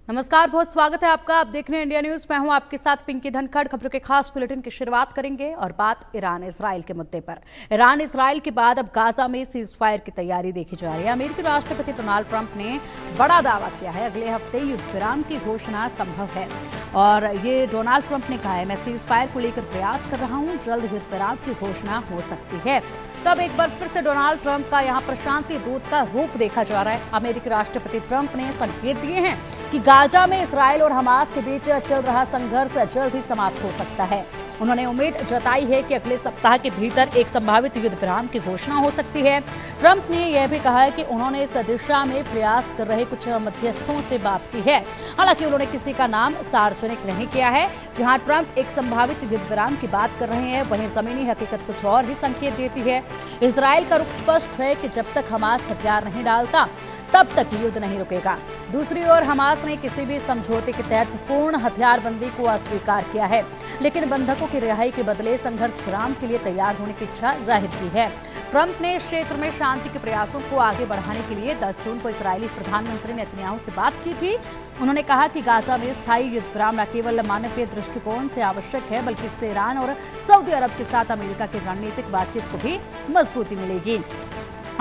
नमस्कार, बहुत स्वागत है आपका। आप देख रहे हैं इंडिया न्यूज। मैं हूं आपके साथ पिंकी धनखड़। खबरों के खास बुलेटिन की शुरुआत करेंगे और बात ईरान इसराइल के मुद्दे पर। ईरान इसराइल के बाद अब गाजा में सीज फायर की तैयारी देखी जा रही है। अमेरिकी राष्ट्रपति डोनाल्ड ट्रंप ने बड़ा दावा किया है, अगले हफ्ते युद्ध विराम की घोषणा संभव है। और ये डोनाल्ड ट्रंप ने कहा है, मैं सीज फायर को लेकर प्रयास कर रहा हूँ, जल्द युद्ध विराम की घोषणा हो सकती है। तब एक बार फिर से डोनाल्ड ट्रंप का यहाँ पर शांति दूत का रूप देखा जा रहा है। अमेरिकी राष्ट्रपति ट्रंप ने संकेत दिए हैं कि गाजा में इसराइल और हमास के बीच चल रहा संघर्ष जल्द ही समाप्त हो सकता है। उन्होंने उम्मीद जताई है कि अगले सप्ताह के भीतर एक संभावित युद्ध विराम की घोषणा हो सकती है। ट्रंप ने यह भी कहा है कि उन्होंने इस दिशा में प्रयास कर रहे कुछ मध्यस्थों से बात की है। हालांकि उन्होंने किसी का नाम सार्वजनिक नहीं किया है। जहां ट्रंप एक संभावित युद्ध विराम की बात कर रहे हैं, वहीं जमीनी हकीकत कुछ और ही संकेत देती है। इसराइल का रुख स्पष्ट है कि जब तक हमास हथियार नहीं डालता तब तक युद्ध नहीं रुकेगा। दूसरी ओर हमास ने किसी भी समझौते के तहत पूर्ण हथियारबंदी को अस्वीकार किया है, लेकिन बंधकों की रिहाई के बदले संघर्ष विराम के लिए तैयार होने की इच्छा जाहिर की है। ट्रंप ने इस क्षेत्र में शांति के प्रयासों को आगे बढ़ाने के लिए 10 जून को इस्राएली प्रधानमंत्री नेतन्याहू से बात की थी। उन्होंने कहा कि गाजा में स्थायी युद्ध विराम न केवल मानवीय दृष्टिकोण से आवश्यक है, बल्कि इससे ईरान और सऊदी अरब के साथ अमेरिका की रणनीतिक बातचीत को भी मजबूती मिलेगी।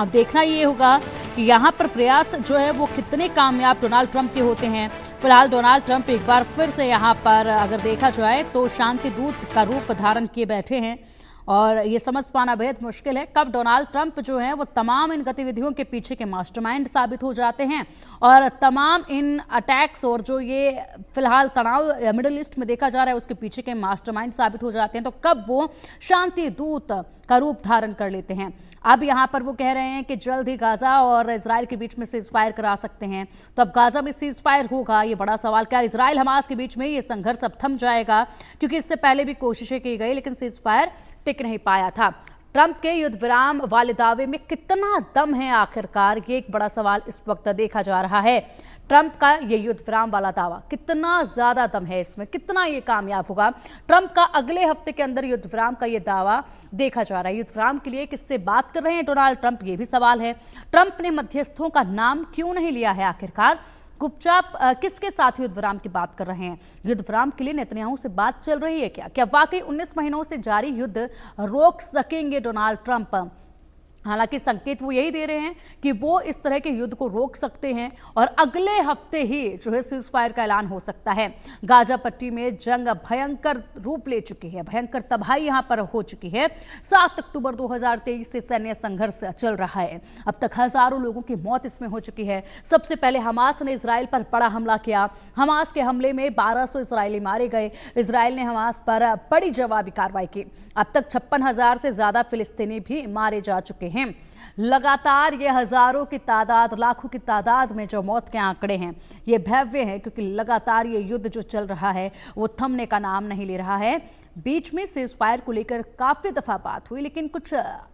अब देखना ये होगा कि यहाँ पर प्रयास जो है वो कितने कामयाब डोनाल्ड ट्रंप के होते हैं। फिलहाल डोनाल्ड ट्रंप एक बार फिर से यहाँ पर अगर देखा जाए तो शांति दूत का रूप धारण किए बैठे हैं और ये समझ पाना बेहद मुश्किल है कब डोनाल्ड ट्रंप जो है वो तमाम इन गतिविधियों के पीछे के मास्टरमाइंड साबित हो जाते हैं और तमाम इन अटैक्स और जो ये फिलहाल तनाव मिडिल ईस्ट में देखा जा रहा है उसके पीछे के मास्टरमाइंड साबित हो जाते हैं, तो कब वो शांति दूत का रूप धारण कर लेते हैं। अब यहाँ पर वो कह रहे हैं कि जल्द ही गाजा और इजराइल के बीच में सीज फायर करा सकते हैं। तो अब गाजा में सीज फायर होगा, ये बड़ा सवाल। क्या इजराइल हमास के बीच में ये संघर्ष अब थम जाएगा? क्योंकि इससे पहले भी कोशिशें की गई लेकिन सीज फायर टिक नहीं पाया था। ट्रंप के युद्ध विराम वाले दावे में कितना दम है आखिरकार, ये एक बड़ा सवाल इस वक्त देखा जा रहा है। ट्रंप का ये युद्ध विराम वाला दावा कितना ज्यादा दम है इसमें, कितना ये कामयाब होगा? ट्रंप का अगले हफ्ते के अंदर युद्ध विराम का ये दावा देखा जा रहा है। युद्ध विराम के लिए किससे बात कर रहे हैं डोनाल्ड ट्रंप, ये भी सवाल है। ट्रंप ने मध्यस्थों का नाम क्यों नहीं लिया है आखिरकार? गुपचाप किसके साथ युद्ध विराम की बात कर रहे हैं? युद्ध विराम के लिए नेतन्याहू से बात चल रही है क्या वाकई 19 महीनों से जारी युद्ध रोक सकेंगे डोनाल्ड ट्रंप? हालांकि संकेत वो यही दे रहे हैं कि वो इस तरह के युद्ध को रोक सकते हैं और अगले हफ्ते ही जो है सीज फायर का ऐलान हो सकता है। गाजा पट्टी में जंग भयंकर रूप ले चुकी है, भयंकर तबाही यहां पर हो चुकी है। 7 अक्टूबर 2023 से सैन्य संघर्ष चल रहा है। अब तक हजारों लोगों की मौत इसमें हो चुकी है। सबसे पहले हमास ने इसराइल पर बड़ा हमला किया। हमास के हमले में 1200 इसराइली मारे गए। इसराइल ने हमास पर बड़ी जवाबी कार्रवाई की। अब तक 56,000 से ज्यादा फिलिस्तीनी भी मारे जा चुके हैं। लगातार ये हजारों की तादाद, लाखों की तादाद में जो मौत के आंकड़े हैं ये भव्य हैं, क्योंकि लगातार ये युद्ध जो चल रहा है वो थमने का नाम नहीं ले रहा है। बीच में सीज फायर को लेकर काफी दफा बात हुई लेकिन कुछ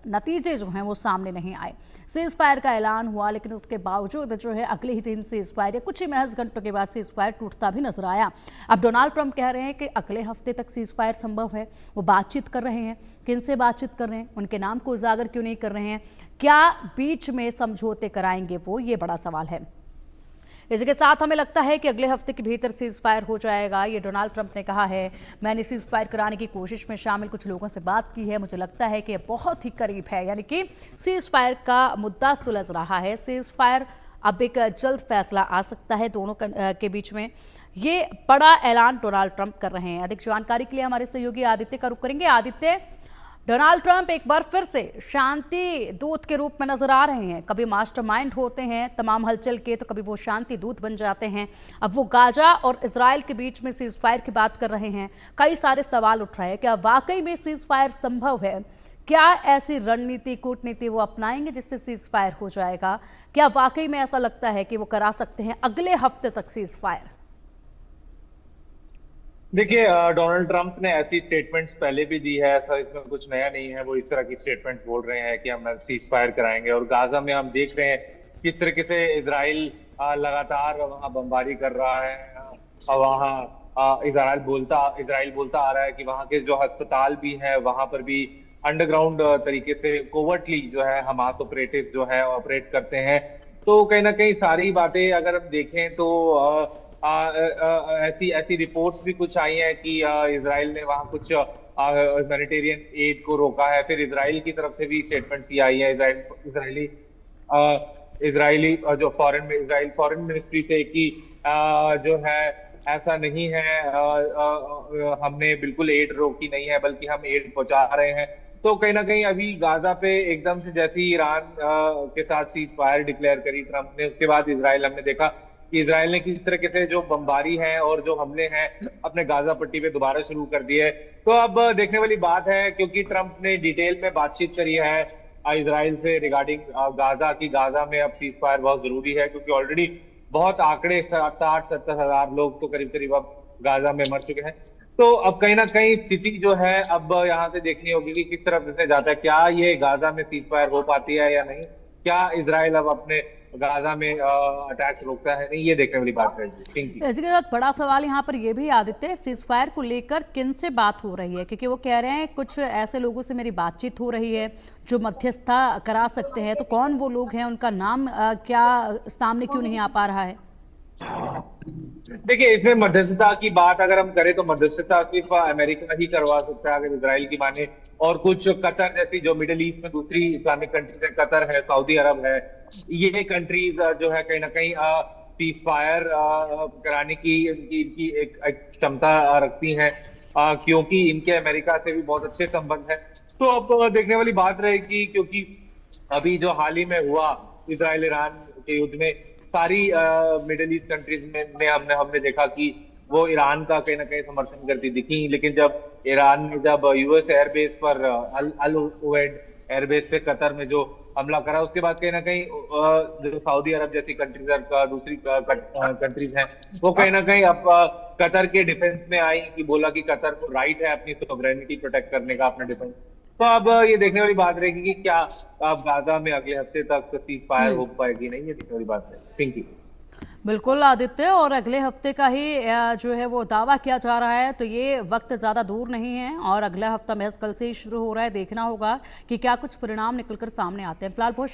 नतीजे जो हैं वो सामने नहीं आए। सीज फायर का ऐलान हुआ लेकिन उसके बावजूद जो है अगले ही दिन सीज फायर या कुछ ही महज घंटों के बाद सीज फायर टूटता भी नजर आया। अब डोनाल्ड ट्रंप कह रहे हैं कि अगले हफ्ते तक सीज फायर संभव है। वो बातचीत कर रहे हैं, किनसे बातचीत कर रहे हैं, उनके नाम को उजागर क्यों नहीं कर रहे हैं? क्या बीच में समझौते कराएंगे वो, ये बड़ा सवाल है। इसी के साथ हमें लगता है कि अगले हफ्ते के भीतर सीज फायर हो जाएगा, ये डोनाल्ड ट्रंप ने कहा है। मैंने सीज फायर कराने की कोशिश में शामिल कुछ लोगों से बात की है, मुझे लगता है कि ये बहुत ही करीब है, यानी कि सीज फायर का मुद्दा सुलझ रहा है। सीज फायर अब एक जल्द फैसला आ सकता है दोनों के बीच में। ये बड़ा ऐलान डोनाल्ड ट्रंप कर रहे हैं। अधिक जानकारी के लिए हमारे सहयोगी आदित्य का रुख करेंगे। आदित्य, डोनाल्ड ट्रंप एक बार फिर से शांति दूत के रूप में नजर आ रहे हैं। कभी मास्टरमाइंड होते हैं तमाम हलचल के, तो कभी वो शांति दूत बन जाते हैं। अब वो गाजा और इजराइल के बीच में सीज फायर की बात कर रहे हैं। कई सारे सवाल उठ रहे हैं, क्या वाकई में सीज फायर संभव है? क्या ऐसी रणनीति, कूटनीति वो अपनाएंगे जिससे सीज फायर हो जाएगा? क्या वाकई में ऐसा लगता है कि वो करा सकते हैं अगले हफ्ते तक सीज फायर? देखिए, डोनाल्ड ट्रंप ने ऐसी स्टेटमेंट्स पहले भी दी है, ऐसा इसमें कुछ नया नहीं है। वो इस तरह की स्टेटमेंट बोल रहे हैं कि हम सीज फायर कराएंगे। और गाजा में हम देख रहे हैं किस तरीके से इसराइल लगातार वहां बमबारी कर रहा है। वहां इसराइल बोलता आ रहा है कि वहां के जो अस्पताल भी है वहां पर भी अंडरग्राउंड तरीके से कोवर्टली जो है हमास ऑपरेटिव जो है ऑपरेट करते हैं। तो कहीं ना कहीं सारी बातें अगर हम देखें तो ऐसी ऐसी रिपोर्ट्स भी कुछ आई हैं कि इजराइल ने वहां कुछ ह्यूमैनिटेरियन एड को रोका है। फिर इजराइल की तरफ से भी स्टेटमेंट्स ये आई है, इजरायली इजरायली जो इजराइल फॉरेन मिनिस्ट्री से, कि जो है ऐसा नहीं है, हमने बिल्कुल एड रोकी नहीं है, बल्कि हम एड पहुंचा रहे हैं। तो कहीं ना कहीं अभी गाजा पे एकदम से जैसे ही ईरान के साथ सीज फायर डिक्लेयर करी ट्रंप ने, उसके बाद इजराइल, हमने देखा कि इजराइल ने किस तरीके से जो बमबारी है और जो हमले हैं अपने गाजा पट्टी पे दोबारा शुरू कर दिए है। तो अब देखने वाली बात है, क्योंकि ट्रंप ने डिटेल में बातचीत करी है इजराइल से रिगार्डिंग गाजा, की गाजा में अब सीज फायर बहुत जरूरी है, क्योंकि ऑलरेडी बहुत आंकड़े 60-70 हजार लोग तो करीब करीब अब गाजा में मर चुके हैं। तो अब कहीं ना कहीं स्थिति जो है अब यहाँ से देखनी होगी कि किस तरफ से जाता है। क्या ये गाजा में सीज फायर हो पाती है या नहीं, क्या इजराइल अब अपने गाजा में अटैक्स रोकता है, नहीं, ये देखने वाली बात है। इसी के साथ बड़ा सवाल यहाँ पर यह भी आदित्य, सीज फायर को लेकर किन से बात हो रही है, क्योंकि वो कह रहे हैं कुछ ऐसे लोगों से मेरी बातचीत हो रही है जो मध्यस्थता करा सकते हैं। तो कौन वो लोग हैं, उनका नाम क्या सामने क्यों नहीं आ पा रहा है? देखिए, इसमें मध्यस्थता की बात अगर हम करें तो मध्यस्थता सिर्फ अमेरिका ही करवा सकता है अगर इजराइल की माने, और कुछ कतर जैसी जो मिडिल ईस्ट में दूसरी इस्लामिक कंट्रीज है, कतर है, सऊदी अरब है, ये कंट्रीज जो है कहीं ना कहीं सीज फायर कराने की इनकी एक क्षमता रखती हैं, क्योंकि इनके अमेरिका से भी बहुत अच्छे संबंध है। तो अब देखने वाली बात रहेगी, क्योंकि अभी जो हाल ही में हुआ इजराइल ईरान के युद्ध में, सारी मिडिल ईस्ट कंट्रीज में हमने देखा कि वो ईरान का कहीं ना कहीं समर्थन करती दिखी। लेकिन जब ईरान ने जब यूएस एयरबेस पर अल उवैद एयरबेस पे कतर में जो हमला करा, उसके बाद कहीं ना कहीं जो सऊदी अरब जैसी कंट्रीज और दूसरी कंट्रीज हैं, वो कहीं ना कहीं अब कतर के डिफेंस में आई, कि बोला कि कतर को राइट है अपनी सॉवरेनिटी प्रोटेक्ट करने का, अपना डिफेंस। तो अब ये देखने वाली बात रहेगी कि क्या अब गाजा में अगले हफ्ते तक सीज फायर हो पाएगी, नहीं, ये देखने वाली बात है। पिंकी। बिल्कुल आदित्य, और अगले हफ्ते का ही जो है वो दावा किया जा रहा है, तो ये वक्त ज़्यादा दूर नहीं है और अगला हफ्ता महज कल से ही शुरू हो रहा है। देखना होगा कि क्या कुछ परिणाम निकलकर सामने आते हैं। फिलहाल बहुत